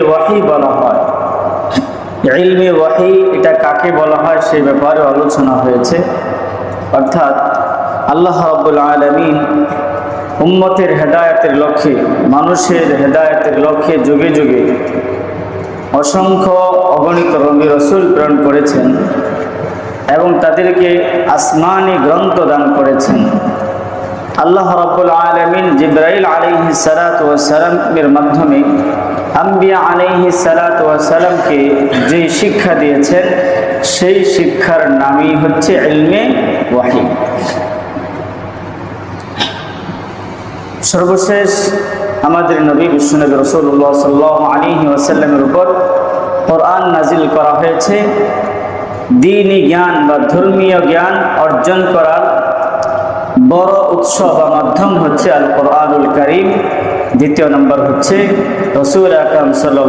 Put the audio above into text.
ওয়াহি বলা হয়। ইলমে ওয়াহি এটা কাকে বলা হয় সেই ব্যাপারে আলোচনা হয়েছে। অর্থাৎ আল্লাহ রাব্বুল আলামিন উম্মতের হেদায়েতের লক্ষ্যে, মানুষের হেদায়েতের লক্ষ্যে যুগে যুগে অসংখ্য অগণিত নবী রাসূল প্রেরণ করেছেন এবং তাদেরকে আসমানি গ্রন্থ দান করেছেন। আল্লাহ রাব্বুল আলামিন জিবরাইল আলাইহিস সালাতু ওয়াস সালামের মাধ্যমে আম্বিয়া আলাইহিস সালাতু ওয়াস সালামকে যে শিক্ষা দিয়েছেন সেই শিক্ষার নামই হচ্ছে ইলমে ওয়াহি। সর্বশেষ আমাদের নবী বিশ্বনবী রাসূলুল্লাহ সাল্লাল্লাহু আলাইহি ওয়াসাল্লামের উপর কোরআন নাজিল করা হয়েছে। দ্বীনি জ্ঞান বা ধর্মীয় জ্ঞান অর্জন করার বড় উৎস বা মাধ্যম হচ্ছে আল কোরআনুল কারীম। দ্বিতীয় নম্বর হচ্ছে রাসূল আকরাম সাল্লাল্লাহু